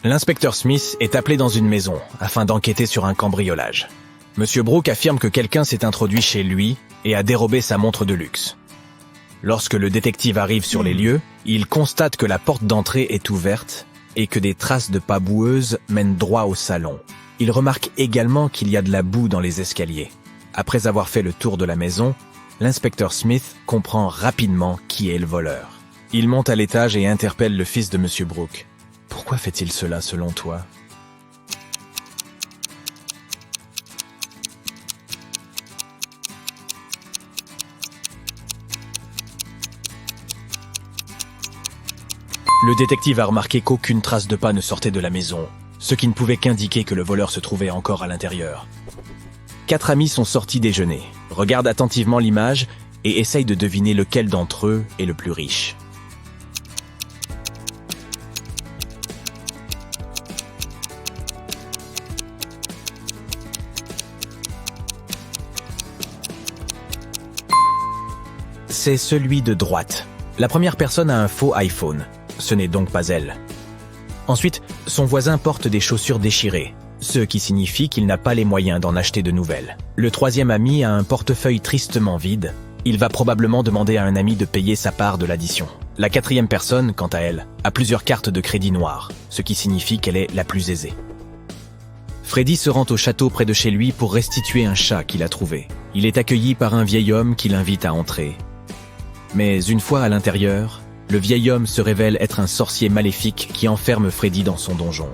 L'inspecteur Smith est appelé dans une maison afin d'enquêter sur un cambriolage. Monsieur Brooke affirme que quelqu'un s'est introduit chez lui et a dérobé sa montre de luxe. Lorsque le détective arrive sur les lieux, il constate que la porte d'entrée est ouverte et que des traces de pas boueuses mènent droit au salon. Il remarque également qu'il y a de la boue dans les escaliers. Après avoir fait le tour de la maison, l'inspecteur Smith comprend rapidement qui est le voleur. Il monte à l'étage et interpelle le fils de Monsieur Brooke. Pourquoi fait-il cela selon toi ? Le détective a remarqué qu'aucune trace de pas ne sortait de la maison, ce qui ne pouvait qu'indiquer que le voleur se trouvait encore à l'intérieur. 4 amis sont sortis déjeuner, regardent attentivement l'image et essayent de deviner lequel d'entre eux est le plus riche. C'est celui de droite. La première personne a un faux iPhone. Ce n'est donc pas elle. Ensuite, son voisin porte des chaussures déchirées, ce qui signifie qu'il n'a pas les moyens d'en acheter de nouvelles. Le troisième ami a un portefeuille tristement vide. Il va probablement demander à un ami de payer sa part de l'addition. La quatrième personne, quant à elle, a plusieurs cartes de crédit noires, ce qui signifie qu'elle est la plus aisée. Freddy se rend au château près de chez lui pour restituer un chat qu'il a trouvé. Il est accueilli par un vieil homme qui l'invite à entrer. Mais une fois à l'intérieur, le vieil homme se révèle être un sorcier maléfique qui enferme Freddy dans son donjon.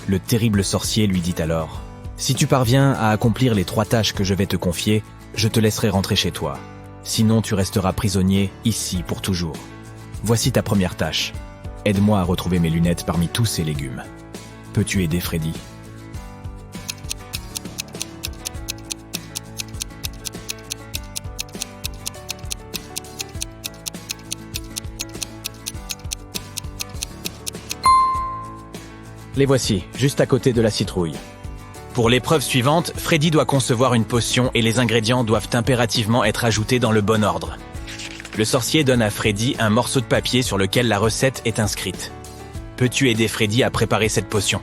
Le terrible sorcier lui dit alors « Si tu parviens à accomplir les 3 tâches que je vais te confier, je te laisserai rentrer chez toi. Sinon tu resteras prisonnier ici pour toujours. Voici ta première tâche. Aide-moi à retrouver mes lunettes parmi tous ces légumes. Peux-tu aider Freddy ?» Les voici, juste à côté de la citrouille. Pour l'épreuve suivante, Freddy doit concevoir une potion et les ingrédients doivent impérativement être ajoutés dans le bon ordre. Le sorcier donne à Freddy un morceau de papier sur lequel la recette est inscrite. Peux-tu aider Freddy à préparer cette potion ?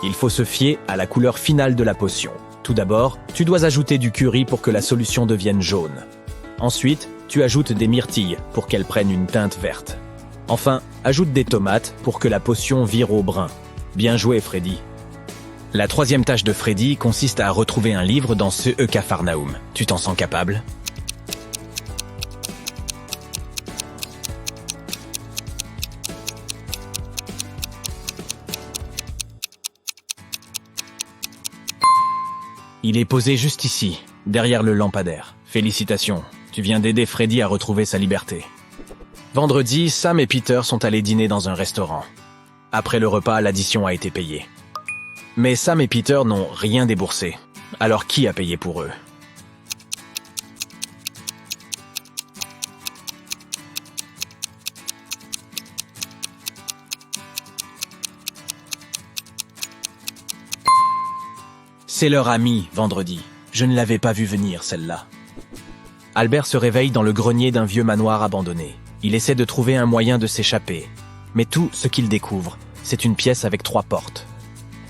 Il faut se fier à la couleur finale de la potion. Tout d'abord, tu dois ajouter du curry pour que la solution devienne jaune. Ensuite, tu ajoutes des myrtilles pour qu'elles prennent une teinte verte. Enfin, ajoute des tomates pour que la potion vire au brun. Bien joué, Freddy. La troisième tâche de Freddy consiste à retrouver un livre dans ce Capharnaüm. Tu t'en sens capable ? Il est posé juste ici, derrière le lampadaire. Félicitations, tu viens d'aider Freddy à retrouver sa liberté. Vendredi, Sam et Peter sont allés dîner dans un restaurant. Après le repas, l'addition a été payée. Mais Sam et Peter n'ont rien déboursé. Alors qui a payé pour eux ? C'est leur ami, vendredi. Je ne l'avais pas vu venir, celle-là. Albert se réveille dans le grenier d'un vieux manoir abandonné. Il essaie de trouver un moyen de s'échapper. Mais tout ce qu'il découvre, c'est une pièce avec 3 portes.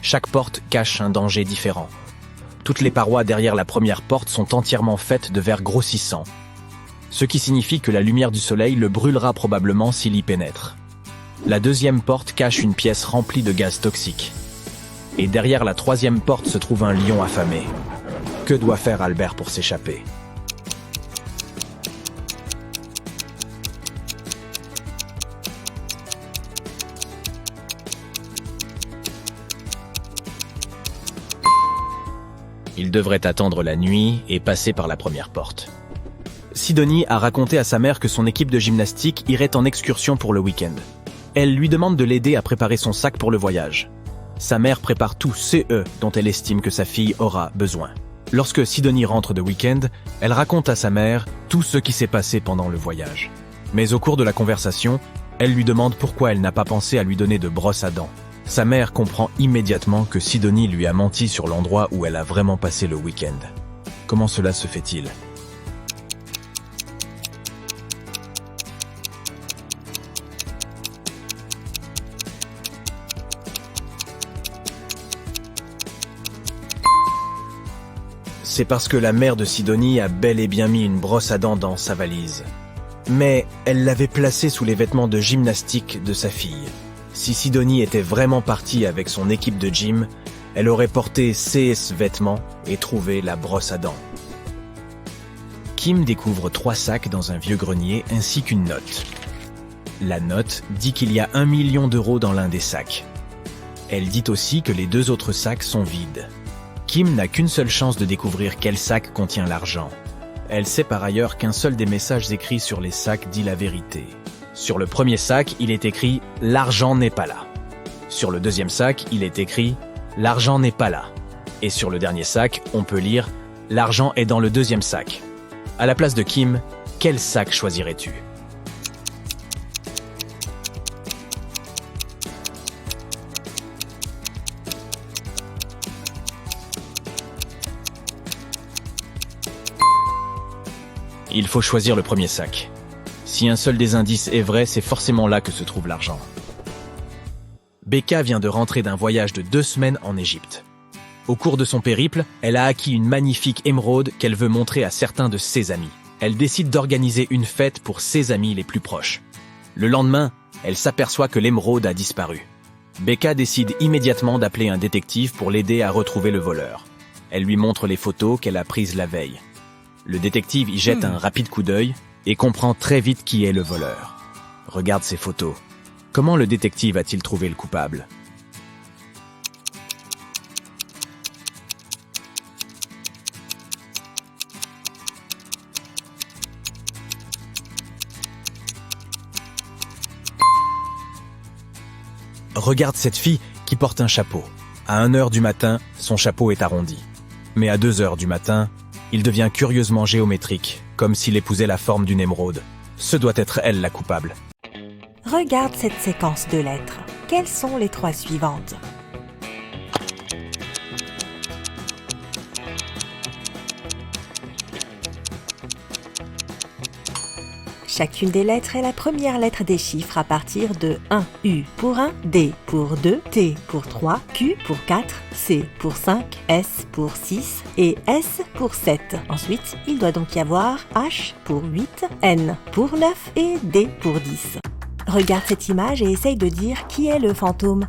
Chaque porte cache un danger différent. Toutes les parois derrière la première porte sont entièrement faites de verre grossissant, ce qui signifie que la lumière du soleil le brûlera probablement s'il y pénètre. La deuxième porte cache une pièce remplie de gaz toxiques. Et derrière la troisième porte se trouve un lion affamé. Que doit faire Albert pour s'échapper ? Il devrait attendre la nuit et passer par la première porte. Sidonie a raconté à sa mère que son équipe de gymnastique irait en excursion pour le week-end. Elle lui demande de l'aider à préparer son sac pour le voyage. Sa mère prépare tout ce dont elle estime que sa fille aura besoin. Lorsque Sidonie rentre de week-end, elle raconte à sa mère tout ce qui s'est passé pendant le voyage. Mais au cours de la conversation, elle lui demande pourquoi elle n'a pas pensé à lui donner de brosse à dents. Sa mère comprend immédiatement que Sidonie lui a menti sur l'endroit où elle a vraiment passé le week-end. Comment cela se fait-il ? C'est parce que la mère de Sidonie a bel et bien mis une brosse à dents dans sa valise. Mais elle l'avait placée sous les vêtements de gymnastique de sa fille. Si Sidonie était vraiment partie avec son équipe de gym, elle aurait porté ces vêtements et trouvé la brosse à dents. Kim découvre 3 sacs dans un vieux grenier ainsi qu'une note. La note dit qu'il y a 1 million d'euros dans l'un des sacs. Elle dit aussi que les 2 autres sacs sont vides. Kim n'a qu'une seule chance de découvrir quel sac contient l'argent. Elle sait par ailleurs qu'un seul des messages écrits sur les sacs dit la vérité. Sur le premier sac, il est écrit « L'argent n'est pas là ». Sur le deuxième sac, il est écrit « L'argent n'est pas là ». Et sur le dernier sac, on peut lire « L'argent est dans le deuxième sac ». À la place de Kim, quel sac choisirais-tu ? Il faut choisir le premier sac. Si un seul des indices est vrai, c'est forcément là que se trouve l'argent. Becca vient de rentrer d'un voyage de 2 semaines en Égypte. Au cours de son périple, elle a acquis une magnifique émeraude qu'elle veut montrer à certains de ses amis. Elle décide d'organiser une fête pour ses amis les plus proches. Le lendemain, elle s'aperçoit que l'émeraude a disparu. Becca décide immédiatement d'appeler un détective pour l'aider à retrouver le voleur. Elle lui montre les photos qu'elle a prises la veille. Le détective y jette un rapide coup d'œil et comprend très vite qui est le voleur. Regarde ces photos. Comment le détective a-t-il trouvé le coupable ? Regarde cette fille qui porte un chapeau. À 1h du matin, son chapeau est arrondi. Mais à 2h du matin, il devient curieusement géométrique, comme s'il épousait la forme d'une émeraude. Ce doit être elle la coupable. Regarde cette séquence de lettres. Quelles sont les 3 suivantes ? Chacune des lettres est la première lettre des chiffres à partir de 1. U pour 1, D pour 2, T pour 3, Q pour 4, C pour 5, S pour 6 et S pour 7. Ensuite, il doit donc y avoir H pour 8, N pour 9 et D pour 10. Regarde cette image et essaye de dire qui est le fantôme.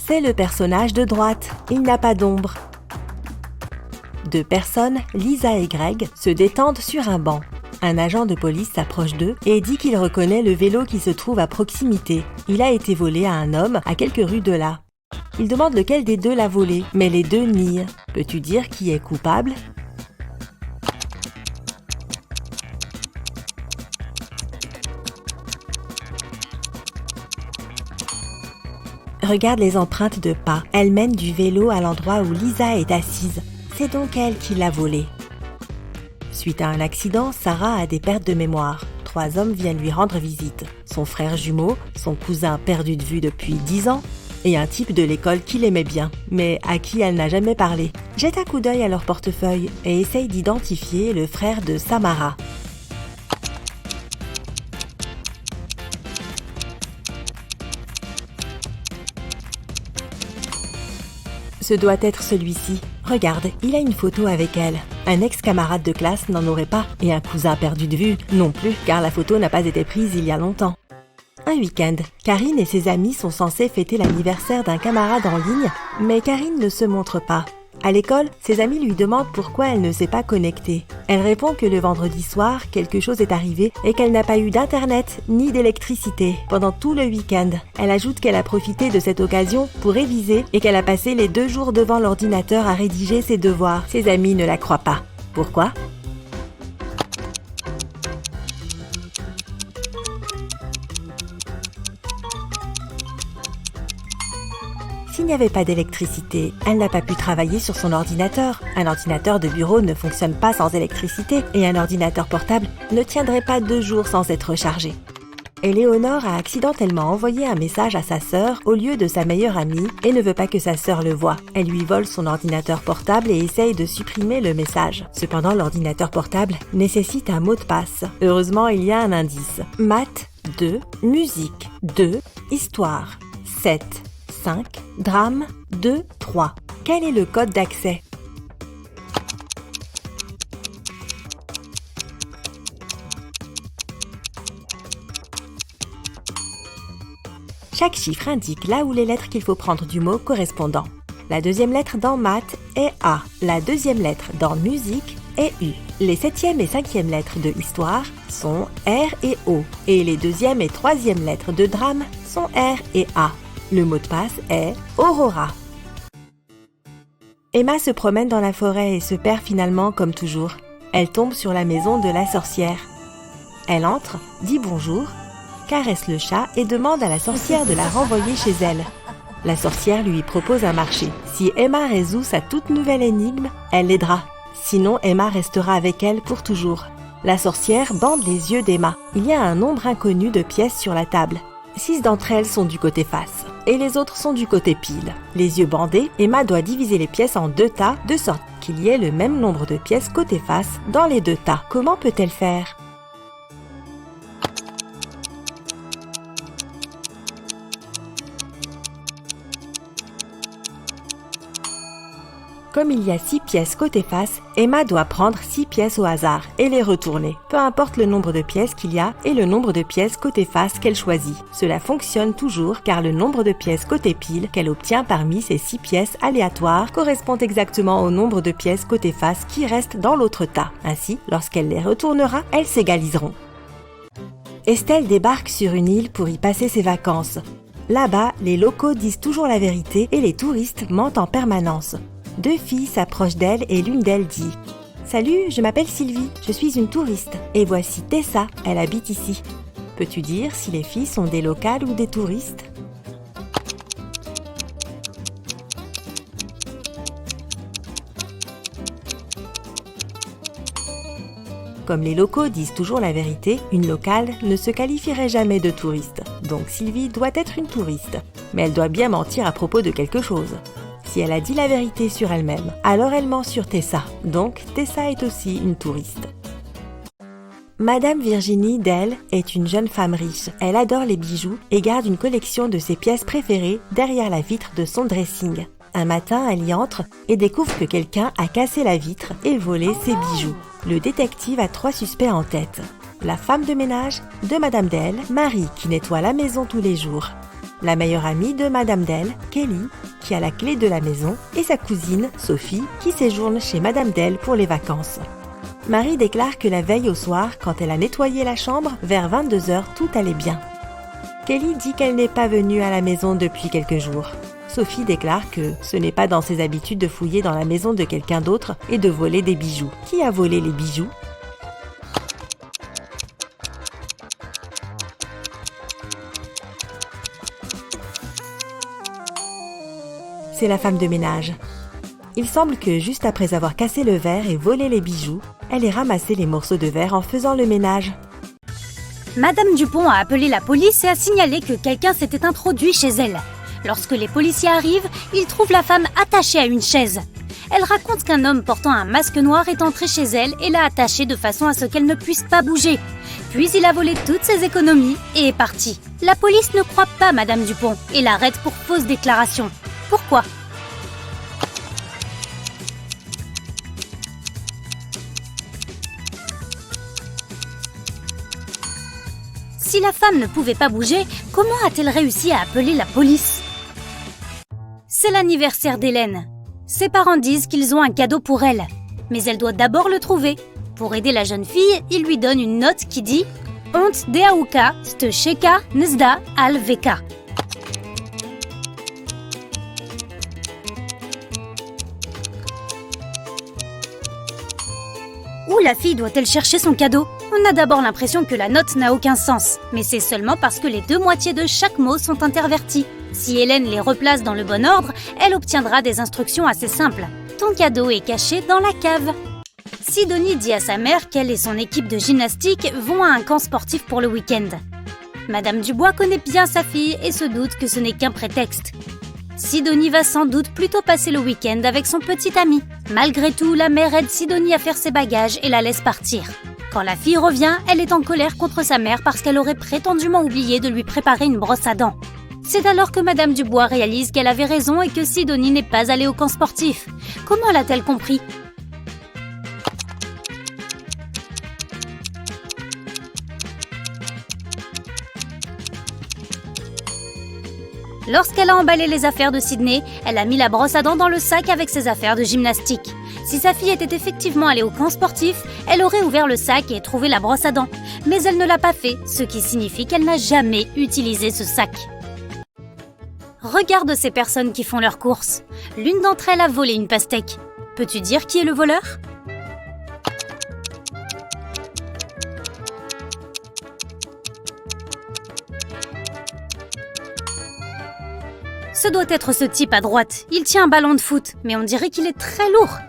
C'est le personnage de droite, il n'a pas d'ombre. 2 personnes, Lisa et Greg, se détendent sur un banc. Un agent de police s'approche d'eux et dit qu'il reconnaît le vélo qui se trouve à proximité. Il a été volé à un homme à quelques rues de là. Il demande lequel des 2 l'a volé, mais les 2 nient. Peux-tu dire qui est coupable ? Regarde les empreintes de pas. Elles mènent du vélo à l'endroit où Lisa est assise. C'est donc elle qui l'a volé. Suite à un accident, Sarah a des pertes de mémoire. 3 hommes viennent lui rendre visite. Son frère jumeau, son cousin perdu de vue depuis 10 ans, et un type de l'école qui l'aimait bien, mais à qui elle n'a jamais parlé. Jette un coup d'œil à leur portefeuille et essaye d'identifier le frère de Samara. Ce doit être celui-ci. Regarde, il a une photo avec elle. Un ex-camarade de classe n'en aurait pas, et un cousin perdu de vue non plus, car la photo n'a pas été prise il y a longtemps. Un week-end, Karine et ses amis sont censés fêter l'anniversaire d'un camarade en ligne, mais Karine ne se montre pas. À l'école, ses amis lui demandent pourquoi elle ne s'est pas connectée. Elle répond que le vendredi soir, quelque chose est arrivé et qu'elle n'a pas eu d'internet ni d'électricité pendant tout le week-end. Elle ajoute qu'elle a profité de cette occasion pour réviser et qu'elle a passé les 2 jours devant l'ordinateur à rédiger ses devoirs. Ses amis ne la croient pas. Pourquoi ? S'il n'y avait pas d'électricité, elle n'a pas pu travailler sur son ordinateur. Un ordinateur de bureau ne fonctionne pas sans électricité et un ordinateur portable ne tiendrait pas 2 jours sans être chargé. Éléonore a accidentellement envoyé un message à sa sœur au lieu de sa meilleure amie et ne veut pas que sa sœur le voie. Elle lui vole son ordinateur portable et essaye de supprimer le message. Cependant, l'ordinateur portable nécessite un mot de passe. Heureusement, il y a un indice. Maths 2, musique 2, histoire 7, 5, drame 2, 3. Quel est le code d'accès ? Chaque chiffre indique là où les lettres qu'il faut prendre du mot correspondant. La deuxième lettre dans maths est A. La deuxième lettre dans musique est U. Les 7e et 5e lettres de histoire sont R et O. Et les 2e et 3e lettres de drame sont R et A. Le mot de passe est Aurora. Emma se promène dans la forêt et se perd finalement comme toujours. Elle tombe sur la maison de la sorcière. Elle entre, dit bonjour, caresse le chat et demande à la sorcière de la renvoyer chez elle. La sorcière lui propose un marché. Si Emma résout sa toute nouvelle énigme, elle l'aidera. Sinon, Emma restera avec elle pour toujours. La sorcière bande les yeux d'Emma. Il y a un nombre inconnu de pièces sur la table. 6 d'entre elles sont du côté face et les autres sont du côté pile. Les yeux bandés, Emma doit diviser les pièces en 2 tas de sorte qu'il y ait le même nombre de pièces côté face dans les 2 tas. Comment peut-elle faire ? Comme il y a 6 pièces côté face, Emma doit prendre 6 pièces au hasard et les retourner, peu importe le nombre de pièces qu'il y a et le nombre de pièces côté face qu'elle choisit. Cela fonctionne toujours car le nombre de pièces côté pile qu'elle obtient parmi ces 6 pièces aléatoires correspond exactement au nombre de pièces côté face qui restent dans l'autre tas. Ainsi, lorsqu'elle les retournera, elles s'égaliseront. Estelle débarque sur une île pour y passer ses vacances. Là-bas, les locaux disent toujours la vérité et les touristes mentent en permanence. 2 filles s'approchent d'elle et l'une d'elles dit « Salut, je m'appelle Sylvie, je suis une touriste et voici Tessa, elle habite ici. Peux-tu dire si les filles sont des locales ou des touristes ?» Comme les locaux disent toujours la vérité, une locale ne se qualifierait jamais de touriste. Donc Sylvie doit être une touriste. Mais elle doit bien mentir à propos de quelque chose. Si elle a dit la vérité sur elle-même, alors elle ment sur Tessa. Donc Tessa est aussi une touriste. Madame Virginie Dell est une jeune femme riche. Elle adore les bijoux et garde une collection de ses pièces préférées derrière la vitre de son dressing. Un matin, elle y entre et découvre que quelqu'un a cassé la vitre et volé ses bijoux. Le détective a 3 suspects en tête. La femme de ménage de Madame Dell, Marie qui nettoie la maison tous les jours. La meilleure amie de Madame Dell, Kelly, qui a la clé de la maison, et sa cousine, Sophie, qui séjourne chez Madame Dell pour les vacances. Marie déclare que la veille au soir, quand elle a nettoyé la chambre, vers 22h, tout allait bien. Kelly dit qu'elle n'est pas venue à la maison depuis quelques jours. Sophie déclare que ce n'est pas dans ses habitudes de fouiller dans la maison de quelqu'un d'autre et de voler des bijoux. Qui a volé les bijoux ? C'est la femme de ménage. Il semble que juste après avoir cassé le verre et volé les bijoux, elle ait ramassé les morceaux de verre en faisant le ménage. Madame Dupont a appelé la police et a signalé que quelqu'un s'était introduit chez elle. Lorsque les policiers arrivent, ils trouvent la femme attachée à une chaise. Elle raconte qu'un homme portant un masque noir est entré chez elle et l'a attachée de façon à ce qu'elle ne puisse pas bouger. Puis il a volé toutes ses économies et est parti. La police ne croit pas Madame Dupont et l'arrête pour fausse déclaration. Pourquoi ? Si la femme ne pouvait pas bouger, comment a-t-elle réussi à appeler la police ? C'est l'anniversaire d'Hélène. Ses parents disent qu'ils ont un cadeau pour elle, mais elle doit d'abord le trouver. Pour aider la jeune fille, il lui donne une note qui dit « Ont deauka st sheka nezda al veka ». Où la fille doit-elle chercher son cadeau ? On a d'abord l'impression que la note n'a aucun sens, mais c'est seulement parce que les 2 moitiés de chaque mot sont interverties. Si Hélène les replace dans le bon ordre, elle obtiendra des instructions assez simples. Ton cadeau est caché dans la cave. Sidonie dit à sa mère qu'elle et son équipe de gymnastique vont à un camp sportif pour le week-end. Madame Dubois connaît bien sa fille et se doute que ce n'est qu'un prétexte. Sidonie va sans doute plutôt passer le week-end avec son petit ami. Malgré tout, la mère aide Sidonie à faire ses bagages et la laisse partir. Quand la fille revient, elle est en colère contre sa mère parce qu'elle aurait prétendument oublié de lui préparer une brosse à dents. C'est alors que Madame Dubois réalise qu'elle avait raison et que Sidonie n'est pas allée au camp sportif. Comment l'a-t-elle compris ? Lorsqu'elle a emballé les affaires de Sydney, elle a mis la brosse à dents dans le sac avec ses affaires de gymnastique. Si sa fille était effectivement allée au camp sportif, elle aurait ouvert le sac et trouvé la brosse à dents. Mais elle ne l'a pas fait, ce qui signifie qu'elle n'a jamais utilisé ce sac. Regarde ces personnes qui font leurs courses. L'une d'entre elles a volé une pastèque. Peux-tu dire qui est le voleur ? Ce doit être ce type à droite. Il tient un ballon de foot, mais on dirait qu'il est très lourd.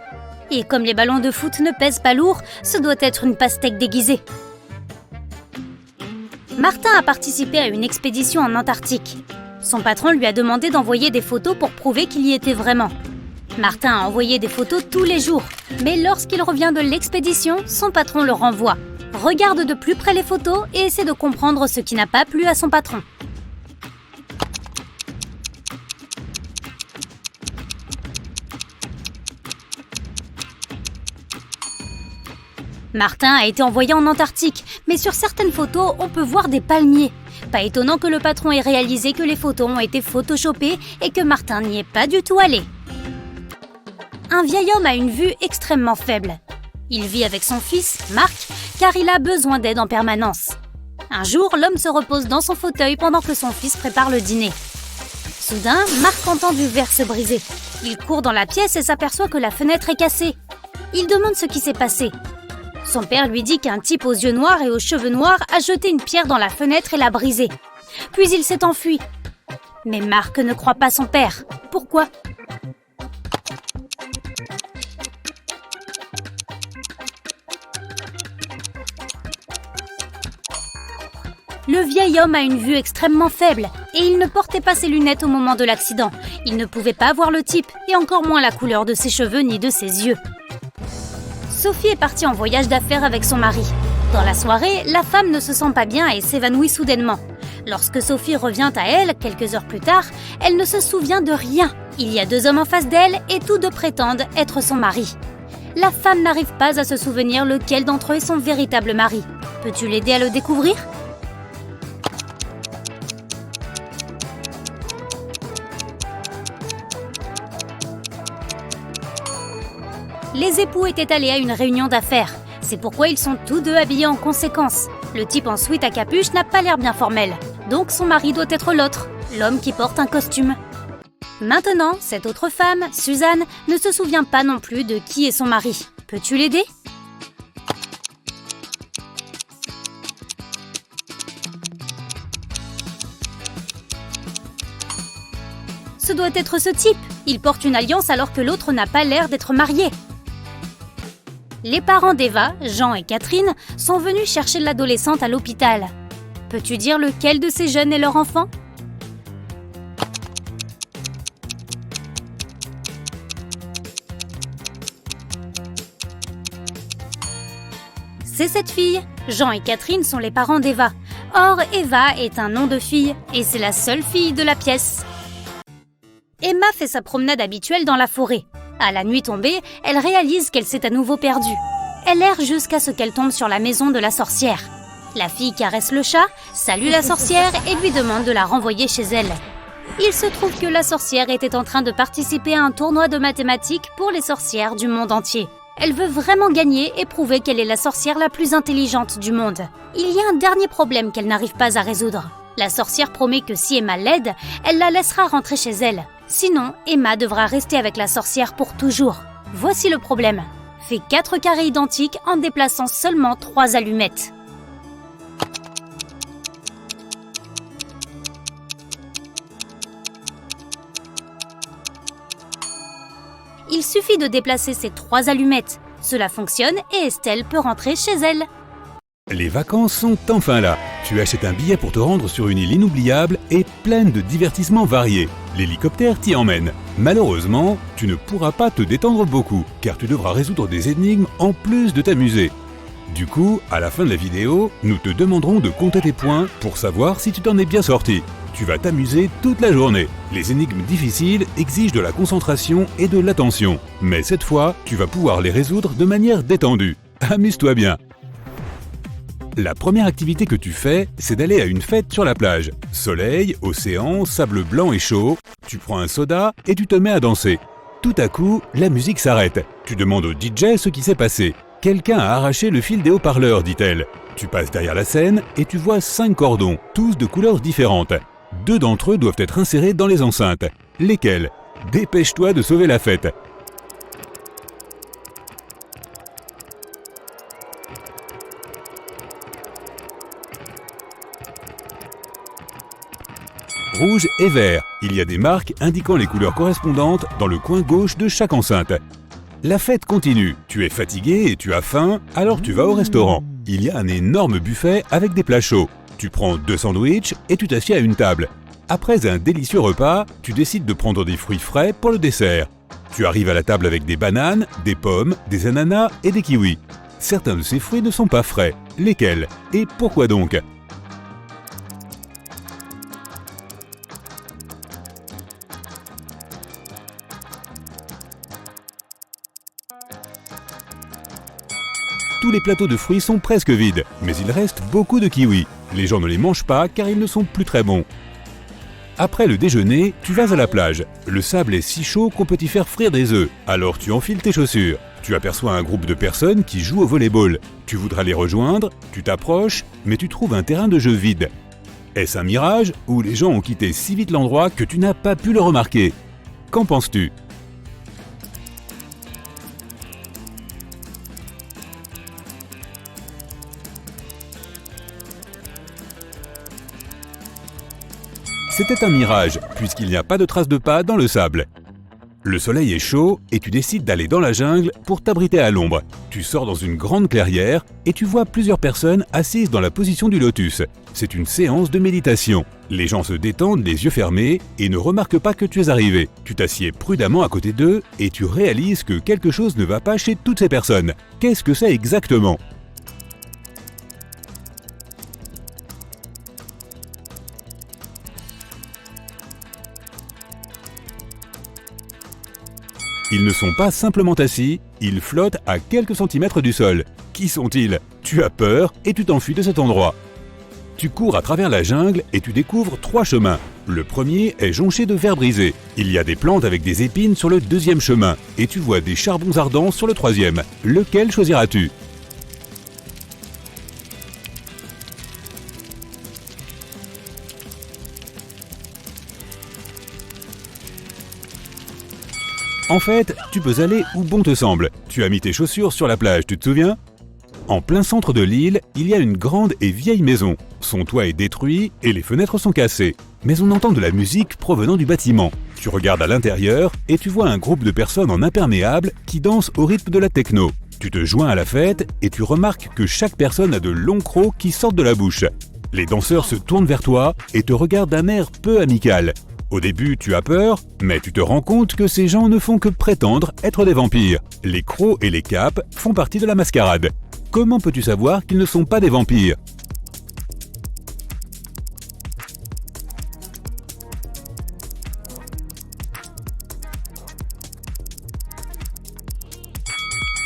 Et comme les ballons de foot ne pèsent pas lourd, ce doit être une pastèque déguisée. Martin a participé à une expédition en Antarctique. Son patron lui a demandé d'envoyer des photos pour prouver qu'il y était vraiment. Martin a envoyé des photos tous les jours, mais lorsqu'il revient de l'expédition, son patron le renvoie. Regarde de plus près les photos et essaie de comprendre ce qui n'a pas plu à son patron. Martin a été envoyé en Antarctique, mais sur certaines photos, on peut voir des palmiers. Pas étonnant que le patron ait réalisé que les photos ont été photoshopées et que Martin n'y est pas du tout allé. Un vieil homme a une vue extrêmement faible. Il vit avec son fils, Marc, car il a besoin d'aide en permanence. Un jour, l'homme se repose dans son fauteuil pendant que son fils prépare le dîner. Soudain, Marc entend du verre se briser. Il court dans la pièce et s'aperçoit que la fenêtre est cassée. Il demande ce qui s'est passé. Son père lui dit qu'un type aux yeux noirs et aux cheveux noirs a jeté une pierre dans la fenêtre et l'a brisée. Puis il s'est enfui. Mais Marc ne croit pas son père. Pourquoi ? Le vieil homme a une vue extrêmement faible et il ne portait pas ses lunettes au moment de l'accident. Il ne pouvait pas voir le type et encore moins la couleur de ses cheveux ni de ses yeux. Sophie est partie en voyage d'affaires avec son mari. Dans la soirée, la femme ne se sent pas bien et s'évanouit soudainement. Lorsque Sophie revient à elle, quelques heures plus tard, elle ne se souvient de rien. Il y a 2 hommes en face d'elle et tous 2 prétendent être son mari. La femme n'arrive pas à se souvenir lequel d'entre eux est son véritable mari. Peux-tu l'aider à le découvrir ? Les époux étaient allés à une réunion d'affaires. C'est pourquoi ils sont tous 2 habillés en conséquence. Le type en sweat à capuche n'a pas l'air bien formel. Donc son mari doit être l'autre, l'homme qui porte un costume. Maintenant, cette autre femme, Suzanne, ne se souvient pas non plus de qui est son mari. Peux-tu l'aider ? Ce doit être ce type. Il porte une alliance alors que l'autre n'a pas l'air d'être marié. Les parents d'Eva, Jean et Catherine, sont venus chercher l'adolescente à l'hôpital. Peux-tu dire lequel de ces jeunes est leur enfant ? C'est cette fille. Jean et Catherine sont les parents d'Eva. Or, Eva est un nom de fille et c'est la seule fille de la pièce. Emma fait sa promenade habituelle dans la forêt. À la nuit tombée, elle réalise qu'elle s'est à nouveau perdue. Elle erre jusqu'à ce qu'elle tombe sur la maison de la sorcière. La fille caresse le chat, salue la sorcière et lui demande de la renvoyer chez elle. Il se trouve que la sorcière était en train de participer à un tournoi de mathématiques pour les sorcières du monde entier. Elle veut vraiment gagner et prouver qu'elle est la sorcière la plus intelligente du monde. Il y a un dernier problème qu'elle n'arrive pas à résoudre. La sorcière promet que si Emma l'aide, elle la laissera rentrer chez elle. Sinon, Emma devra rester avec la sorcière pour toujours. Voici le problème. Fais 4 carrés identiques en déplaçant seulement 3 allumettes. Il suffit de déplacer ces 3 allumettes. Cela fonctionne et Estelle peut rentrer chez elle. Les vacances sont enfin là. Tu achètes un billet pour te rendre sur une île inoubliable et pleine de divertissements variés. L'hélicoptère t'y emmène. Malheureusement, tu ne pourras pas te détendre beaucoup, car tu devras résoudre des énigmes en plus de t'amuser. Du coup, à la fin de la vidéo, nous te demanderons de compter tes points pour savoir si tu t'en es bien sorti. Tu vas t'amuser toute la journée. Les énigmes difficiles exigent de la concentration et de l'attention. Mais cette fois, tu vas pouvoir les résoudre de manière détendue. Amuse-toi bien. La première activité que tu fais, c'est d'aller à une fête sur la plage. Soleil, océan, sable blanc et chaud. Tu prends un soda et tu te mets à danser. Tout à coup, la musique s'arrête. Tu demandes au DJ ce qui s'est passé. Quelqu'un a arraché le fil des haut-parleurs, dit-elle. Tu passes derrière la scène et tu vois 5 cordons, tous de couleurs différentes. 2 d'entre eux doivent être insérés dans les enceintes. Lesquels? Dépêche-toi de sauver la fête. Rouge et vert. Il y a des marques indiquant les couleurs correspondantes dans le coin gauche de chaque enceinte. La fête continue. Tu es fatigué et tu as faim, alors tu vas au restaurant. Il y a un énorme buffet avec des plats chauds. Tu prends 2 sandwichs et tu t'assieds à une table. Après un délicieux repas, tu décides de prendre des fruits frais pour le dessert. Tu arrives à la table avec des bananes, des pommes, des ananas et des kiwis. Certains de ces fruits ne sont pas frais. Lesquels? Et pourquoi donc? Tous les plateaux de fruits sont presque vides, mais il reste beaucoup de kiwis. Les gens ne les mangent pas car ils ne sont plus très bons. Après le déjeuner, tu vas à la plage. Le sable est si chaud qu'on peut y faire frire des œufs, alors tu enfiles tes chaussures. Tu aperçois un groupe de personnes qui jouent au volleyball. Tu voudras les rejoindre, tu t'approches, mais tu trouves un terrain de jeu vide. Est-ce un mirage ou les gens ont quitté si vite l'endroit que tu n'as pas pu le remarquer? Qu'en penses-tu? C'était un mirage, puisqu'il n'y a pas de traces de pas dans le sable. Le soleil est chaud et tu décides d'aller dans la jungle pour t'abriter à l'ombre. Tu sors dans une grande clairière et tu vois plusieurs personnes assises dans la position du lotus. C'est une séance de méditation. Les gens se détendent les yeux fermés et ne remarquent pas que tu es arrivé. Tu t'assieds prudemment à côté d'eux et tu réalises que quelque chose ne va pas chez toutes ces personnes. Qu'est-ce que c'est exactement ? Ils ne sont pas simplement assis, ils flottent à quelques centimètres du sol. Qui sont-ils? Tu as peur et tu t'enfuis de cet endroit. Tu cours à travers la jungle et tu découvres 3 chemins. Le premier est jonché de vers brisés. Il y a des plantes avec des épines sur le 2e chemin et tu vois des charbons ardents sur le 3e. Lequel choisiras-tu? En fait, tu peux aller où bon te semble. Tu as mis tes chaussures sur la plage, tu te souviens? En plein centre de l'île, il y a une grande et vieille maison. Son toit est détruit et les fenêtres sont cassées. Mais on entend de la musique provenant du bâtiment. Tu regardes à l'intérieur et tu vois un groupe de personnes en imperméable qui dansent au rythme de la techno. Tu te joins à la fête et tu remarques que chaque personne a de longs crocs qui sortent de la bouche. Les danseurs se tournent vers toi et te regardent d'un air peu amical. Au début, tu as peur, mais tu te rends compte que ces gens ne font que prétendre être des vampires. Les crocs et les capes font partie de la mascarade. Comment peux-tu savoir qu'ils ne sont pas des vampires?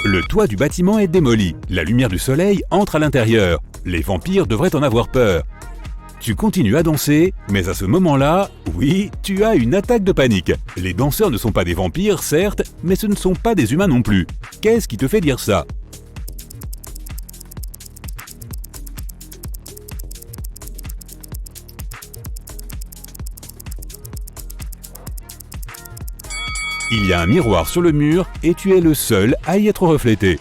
Le toit du bâtiment est démoli. La lumière du soleil entre à l'intérieur. Les vampires devraient en avoir peur. Tu continues à danser, mais à ce moment-là, oui, tu as une attaque de panique. Les danseurs ne sont pas des vampires, certes, mais ce ne sont pas des humains non plus. Qu'est-ce qui te fait dire ça? Il y a un miroir sur le mur et tu es le seul à y être reflété.